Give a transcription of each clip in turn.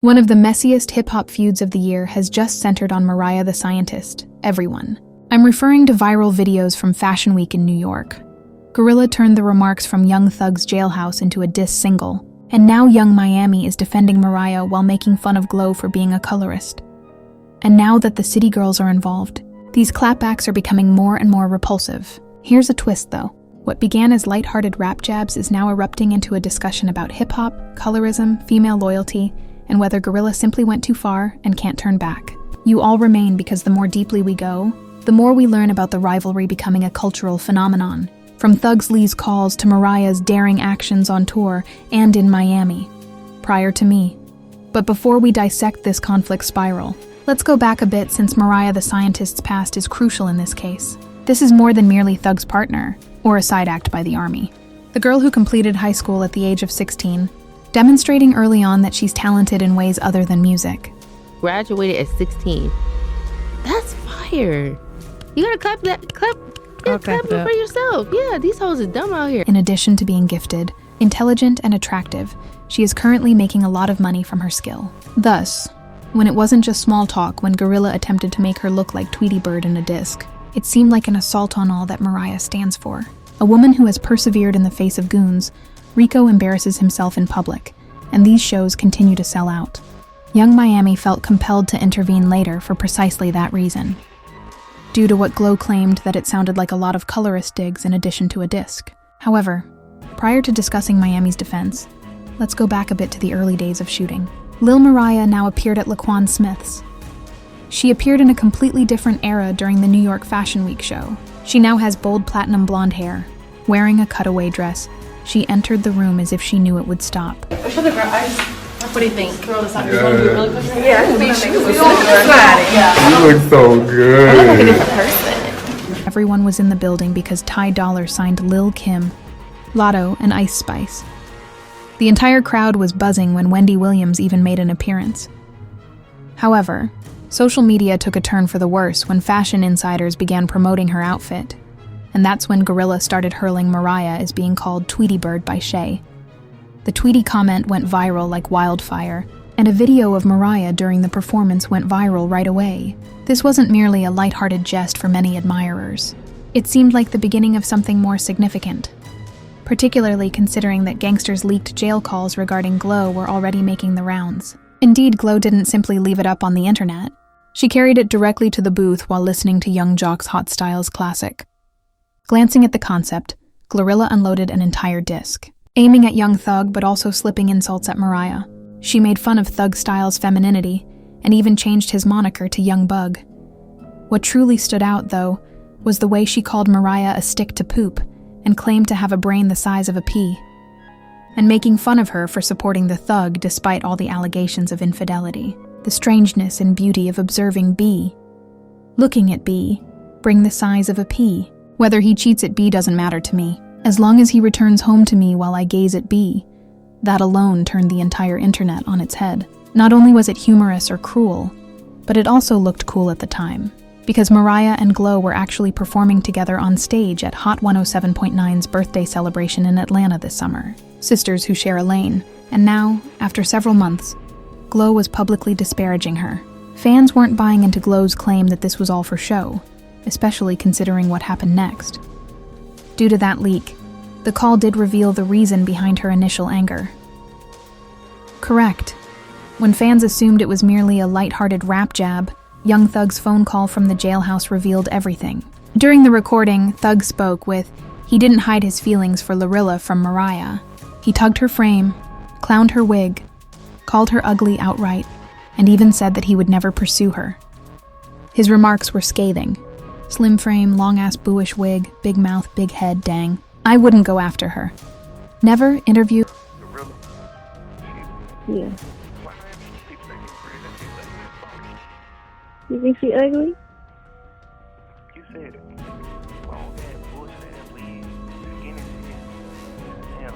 One of the messiest hip-hop feuds of the year has just centered on Mariah the Scientist, everyone. I'm referring to viral videos from Fashion Week in New York. GloRilla turned the remarks from Young Thug's Jailhouse into a diss single, and now Young Miami is defending Mariah while making fun of Glo for being a colorist. And now that the city girls are involved, these clapbacks are becoming more and more repulsive. Here's a twist though. What began as lighthearted rap jabs is now erupting into a discussion about hip-hop, colorism, female loyalty, and whether GloRilla simply went too far and can't turn back. You all remain because the more deeply we go, the more we learn about the rivalry becoming a cultural phenomenon, from Thugz Lee's calls to Mariah's daring actions on tour and in Miami, prior to me. But before we dissect this conflict spiral, let's go back a bit since Mariah the Scientist's past is crucial in this case. This is more than merely Thug's partner, or a side act by the army. The girl who completed high school at the age of 16, demonstrating early on that she's talented in ways other than music. Graduated at 16. That's fire. You gotta clap that, clap it for yourself. Yeah, these hoes is dumb out here. In addition to being gifted, intelligent, and attractive, she is currently making a lot of money from her skill. Thus, when it wasn't just small talk when GloRilla attempted to make her look like Tweety Bird in a disc, it seemed like an assault on all that Mariah stands for. A woman who has persevered in the face of goons, Rico embarrasses himself in public, and these shows continue to sell out. Young Miami felt compelled to intervene later for precisely that reason, due to what Glo claimed that it sounded like a lot of colorist digs in addition to a disc. However, prior to discussing Miami's defense, let's go back a bit to the early days of shooting. Lil Mariah now appeared at Laquan Smith's. She appeared in a completely different era during the New York Fashion Week show. She now has bold platinum blonde hair. Wearing a cutaway dress, she entered the room as if she knew it would stop. What do you think? Curl this up. You want to do it really quick? Yeah, You look so good. I look like a different person. Everyone was in the building because Ty Dolla signed Lil Kim, Lotto, and Ice Spice. The entire crowd was buzzing when Wendy Williams even made an appearance. However, social media took a turn for the worse when fashion insiders began promoting her outfit, and that's when GloRilla started hurling Mariah as being called Tweety Bird by Shay. The Tweety comment went viral like wildfire, and a video of Mariah during the performance went viral right away. This wasn't merely a lighthearted jest for many admirers. It seemed like the beginning of something more significant, particularly considering that gangsters' leaked jail calls regarding Glo were already making the rounds. Indeed, Glo didn't simply leave it up on the internet. She carried it directly to the booth while listening to Young Jock's Hot Styles classic. Glancing at the concept, GloRilla unloaded an entire disc, aiming at Young Thug but also slipping insults at Mariah. She made fun of Thug Styles' femininity and even changed his moniker to Young Bug. What truly stood out, though, was the way she called Mariah a stick to poop and claimed to have a brain the size of a pea, and making fun of her for supporting the Thug despite all the allegations of infidelity. The strangeness and beauty of observing B, looking at B, bring the size of a pea. Whether he cheats at B doesn't matter to me. As long as he returns home to me while I gaze at B, that alone turned the entire internet on its head. Not only was it humorous or cruel, but it also looked cool at the time, because Mariah and Glo were actually performing together on stage at Hot 107.9's birthday celebration in Atlanta this summer, sisters who share a lane. And now, after several months, Glo was publicly disparaging her. Fans weren't buying into Glo's claim that this was all for show, especially considering what happened next. Due to that leak, the call did reveal the reason behind her initial anger. Correct. When fans assumed it was merely a lighthearted rap jab, Young Thug's phone call from the jailhouse revealed everything. During the recording, Thug spoke with, he didn't hide his feelings for GloRilla from Mariah. He tugged her frame, clowned her wig, called her ugly outright, and even said that he would never pursue her. His remarks were scathing. Slim frame, long-ass booish wig, big mouth, big head, dang. I wouldn't go after her. Never interview. Yeah. You think she ugly? You said it. Long ass bullshit ass wig, skinny skin, damn,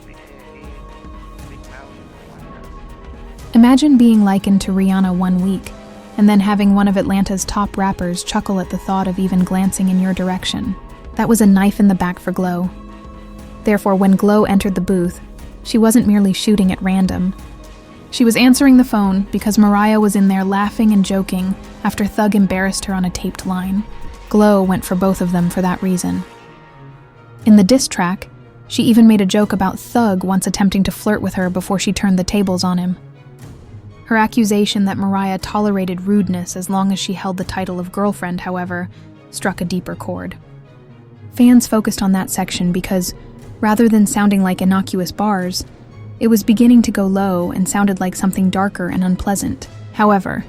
big head, big mouth. Imagine being likened to Rihanna 1 week, and then having one of Atlanta's top rappers chuckle at the thought of even glancing in your direction. That was a knife in the back for Glo. Therefore, when Glo entered the booth, she wasn't merely shooting at random. She was answering the phone because Mariah was in there laughing and joking after Thug embarrassed her on a taped line. Glo went for both of them for that reason. In the diss track, she even made a joke about Thug once attempting to flirt with her before she turned the tables on him. Her accusation that Mariah tolerated rudeness as long as she held the title of girlfriend, however, struck a deeper chord. Fans focused on that section because, rather than sounding like innocuous bars, it was beginning to go low and sounded like something darker and unpleasant. However,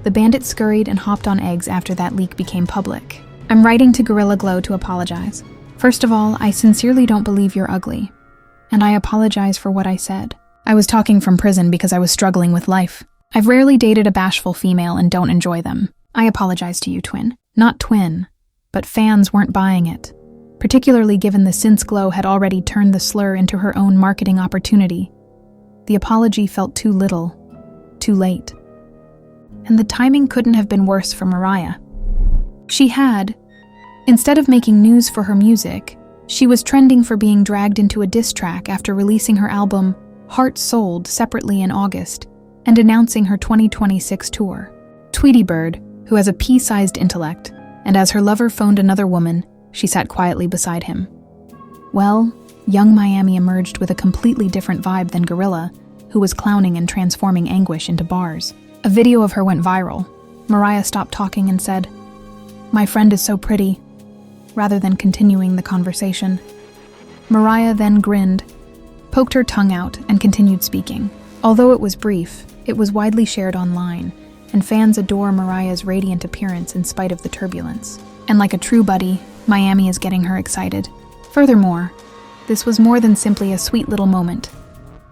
the bandit scurried and hopped on eggs after that leak became public. I'm writing to GloRilla Glo to apologize. First of all, I sincerely don't believe you're ugly, and I apologize for what I said. I was talking from prison because I was struggling with life. I've rarely dated a bashful female and don't enjoy them. I apologize to you, Twin. Not Twin, but fans weren't buying it, particularly given that since Glo had already turned the slur into her own marketing opportunity. The apology felt too little, too late. And the timing couldn't have been worse for Mariah. She had, instead of making news for her music, she was trending for being dragged into a diss track after releasing her album Heart Sold separately in August and announcing her 2026 tour. Tweety Bird, who has a pea-sized intellect, and as her lover phoned another woman, she sat quietly beside him. Well, young Miami emerged with a completely different vibe than GloRilla, who was clowning and transforming anguish into bars. A video of her went viral. Mariah stopped talking and said, "My friend is so pretty," rather than continuing the conversation. Mariah then grinned, poked her tongue out, and continued speaking. Although it was brief, it was widely shared online, and fans adore Mariah's radiant appearance in spite of the turbulence. And like a true buddy, Miami is getting her excited. Furthermore, this was more than simply a sweet little moment.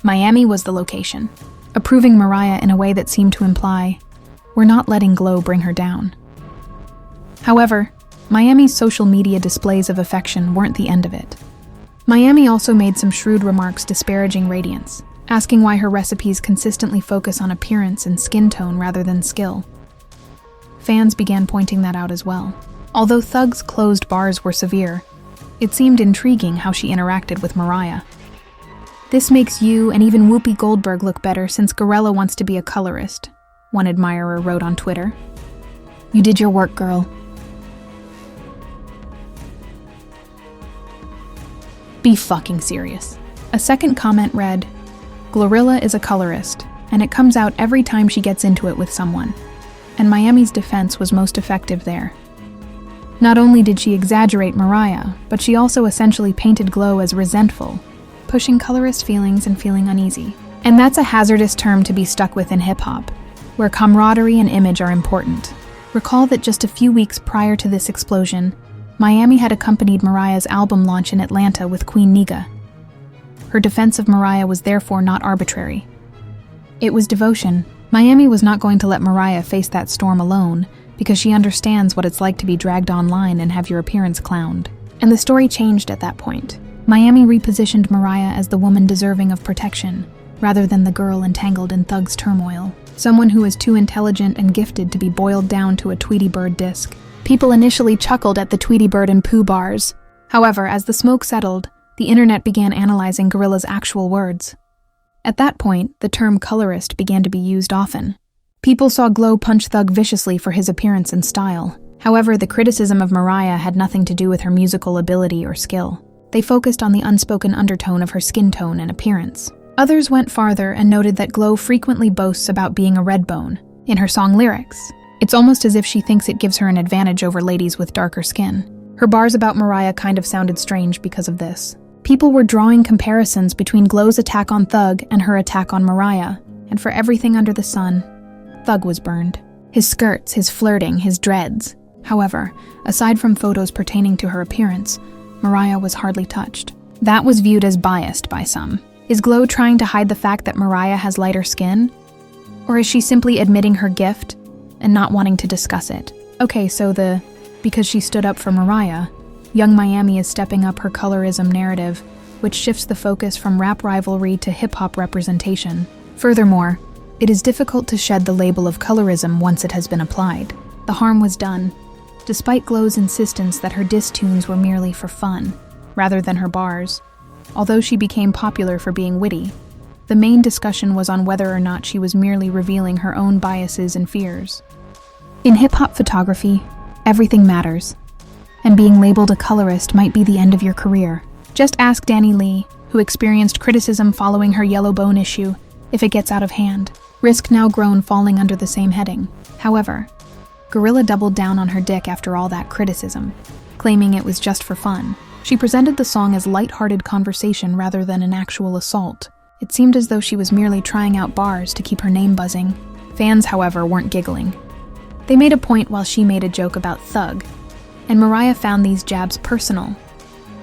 Miami was the location, approving Mariah in a way that seemed to imply, we're not letting Glo bring her down. However, Miami's social media displays of affection weren't the end of it. Miami also made some shrewd remarks disparaging Radiance, asking why her recipes consistently focus on appearance and skin tone rather than skill. Fans began pointing that out as well. Although Thug's closed bars were severe, it seemed intriguing how she interacted with Mariah. "This makes you and even Whoopi Goldberg look better since GloRilla wants to be a colorist," one admirer wrote on Twitter. "You did your work, girl." Be fucking serious. A second comment read, "GloRilla is a colorist, and it comes out every time she gets into it with someone." And Miami's defense was most effective there. Not only did she exaggerate Mariah, but she also essentially painted Glo as resentful, pushing colorist feelings and feeling uneasy. And that's a hazardous term to be stuck with in hip-hop, where camaraderie and image are important. Recall that just a few weeks prior to this explosion, Miami had accompanied Mariah's album launch in Atlanta with Queen Nega. Her defense of Mariah was therefore not arbitrary. It was devotion. Miami was not going to let Mariah face that storm alone, because she understands what it's like to be dragged online and have your appearance clowned. And the story changed at that point. Miami repositioned Mariah as the woman deserving of protection, rather than the girl entangled in Thug's turmoil. Someone who is too intelligent and gifted to be boiled down to a Tweety Bird disc. People initially chuckled at the Tweety Bird and Pooh bars. However, as the smoke settled, the internet began analyzing GloRilla's actual words. At that point, the term colorist began to be used often. People saw Glo punch Thug viciously for his appearance and style. However, the criticism of Mariah had nothing to do with her musical ability or skill. They focused on the unspoken undertone of her skin tone and appearance. Others went farther and noted that Glo frequently boasts about being a redbone in her song lyrics. It's almost as if she thinks it gives her an advantage over ladies with darker skin. Her bars about Mariah kind of sounded strange because of this. People were drawing comparisons between Glo's attack on Thug and her attack on Mariah, and for everything under the sun, Thug was burned. His skirts, his flirting, his dreads. However, aside from photos pertaining to her appearance, Mariah was hardly touched. That was viewed as biased by some. Is Glo trying to hide the fact that Mariah has lighter skin? Or is she simply admitting her gift and not wanting to discuss it? Okay, so because she stood up for Mariah, young Miami is stepping up her colorism narrative, which shifts the focus from rap rivalry to hip-hop representation. Furthermore, it is difficult to shed the label of colorism once it has been applied. The harm was done, despite Glo's insistence that her diss tunes were merely for fun, rather than her bars. Although she became popular for being witty, the main discussion was on whether or not she was merely revealing her own biases and fears. In hip-hop photography, everything matters, and being labeled a colorist might be the end of your career. Just ask Danny Lee, who experienced criticism following her Yellow Bone issue, if it gets out of hand. Risk now grown falling under the same heading. However, GloRilla doubled down on her dick after all that criticism, claiming it was just for fun. She presented the song as light-hearted conversation rather than an actual assault. It seemed as though she was merely trying out bars to keep her name buzzing. Fans, however, weren't giggling. They made a point while she made a joke about Thug, and Mariah found these jabs personal,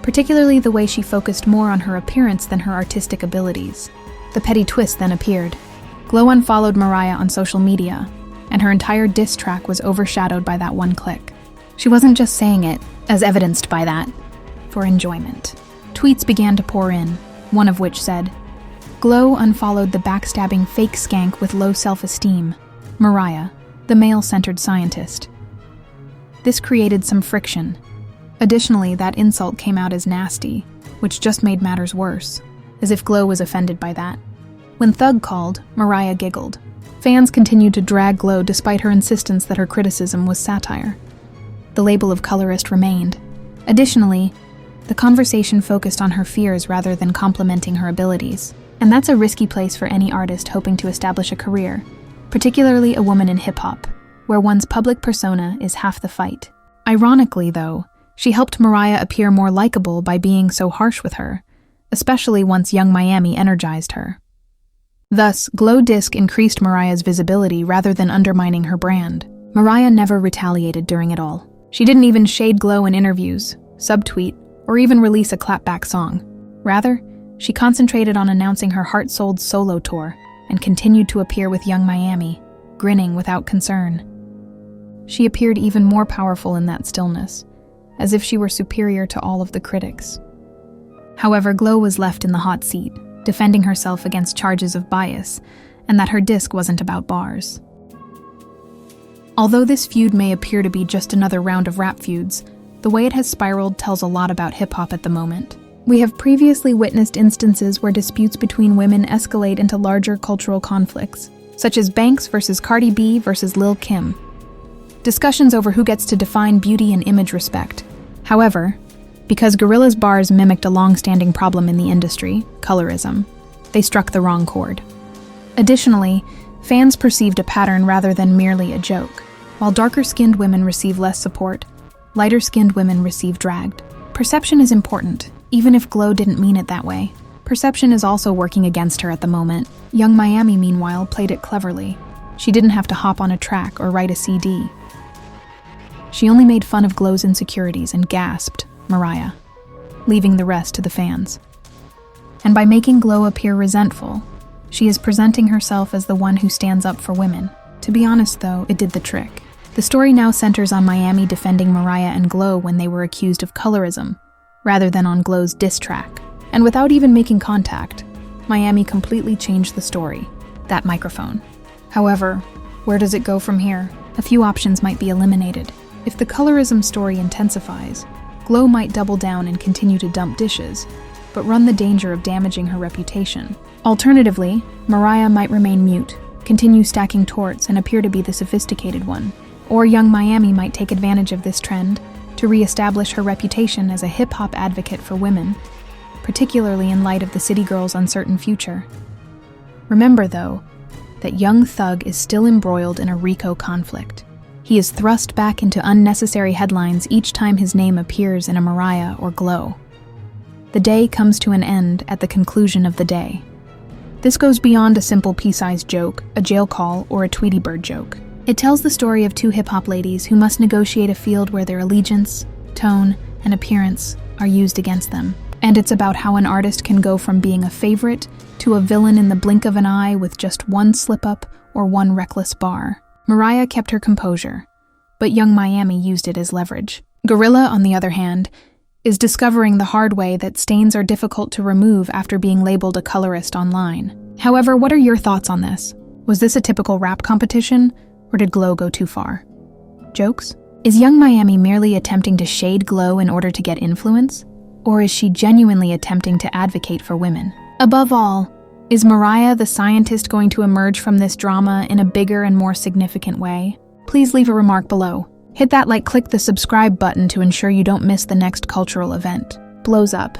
particularly the way she focused more on her appearance than her artistic abilities. The petty twist then appeared. Glo unfollowed Mariah on social media, and her entire diss track was overshadowed by that one click. She wasn't just saying it, as evidenced by that, for enjoyment. Tweets began to pour in, one of which said, "Glo unfollowed the backstabbing fake skank with low self-esteem, Mariah, the male-centered scientist." This created some friction. Additionally, that insult came out as nasty, which just made matters worse, as if Glo was offended by that. When Thug called, Mariah giggled. Fans continued to drag Glo despite her insistence that her criticism was satire. The label of colorist remained. Additionally, the conversation focused on her fears rather than complimenting her abilities. And that's a risky place for any artist hoping to establish a career, particularly a woman in hip-hop, where one's public persona is half the fight. Ironically, though, she helped Mariah appear more likable by being so harsh with her, especially once Young Miami energized her. Thus, Glo Disc increased Mariah's visibility rather than undermining her brand. Mariah never retaliated during it all. She didn't even shade Glo in interviews, subtweet, or even release a clapback song. Rather, she concentrated on announcing her heart-sold solo tour and continued to appear with Young Miami, grinning without concern. She appeared even more powerful in that stillness, as if she were superior to all of the critics. However, Glo was left in the hot seat, defending herself against charges of bias, and that her disc wasn't about bars. Although this feud may appear to be just another round of rap feuds, the way it has spiraled tells a lot about hip-hop at the moment. We have previously witnessed instances where disputes between women escalate into larger cultural conflicts, such as Banks versus Cardi B versus Lil Kim. Discussions over who gets to define beauty and image respect. However, because GloRilla's bars mimicked a long-standing problem in the industry, colorism, they struck the wrong chord. Additionally, fans perceived a pattern rather than merely a joke. While darker-skinned women receive less support, lighter-skinned women receive dragged. Perception is important, even if Glo didn't mean it that way. Perception is also working against her at the moment. Young Miami, meanwhile, played it cleverly. She didn't have to hop on a track or write a CD. She only made fun of Glo's insecurities and gasped, Mariah, leaving the rest to the fans. And by making Glo appear resentful, she is presenting herself as the one who stands up for women. To be honest, though, it did the trick. The story now centers on Miami defending Mariah and Glo when they were accused of colorism, rather than on Glo's diss track. And without even making contact, Miami completely changed the story. That microphone. However, where does it go from here? A few options might be eliminated. If the colorism story intensifies, Glo might double down and continue to dump dishes, but run the danger of damaging her reputation. Alternatively, Mariah might remain mute, continue stacking torts, and appear to be the sophisticated one. Or Young Miami might take advantage of this trend to re-establish her reputation as a hip-hop advocate for women, particularly in light of the city girl's uncertain future. Remember, though, that young Thug is still embroiled in a RICO conflict. He is thrust back into unnecessary headlines each time his name appears in a Mariah or Glo. The day comes to an end at the conclusion of the day. This goes beyond a simple pea-sized joke, a jail call, or a Tweety Bird joke. It tells the story of two hip-hop ladies who must negotiate a field where their allegiance, tone, and appearance are used against them. And it's about how an artist can go from being a favorite to a villain in the blink of an eye with just one slip-up or one reckless bar. Mariah kept her composure, but Young Miami used it as leverage. GloRilla, on the other hand, is discovering the hard way that stains are difficult to remove after being labeled a colorist online. However, what are your thoughts on this? Was this a typical rap competition, or did Glo go too far? Jokes? Is Young Miami merely attempting to shade Glo in order to get influence? Or is she genuinely attempting to advocate for women? Above all, Is Mariah the scientist going to emerge from this drama in a bigger and more significant way? Please leave a remark below. Hit that click the subscribe button to ensure you don't miss the next cultural event. Blows up.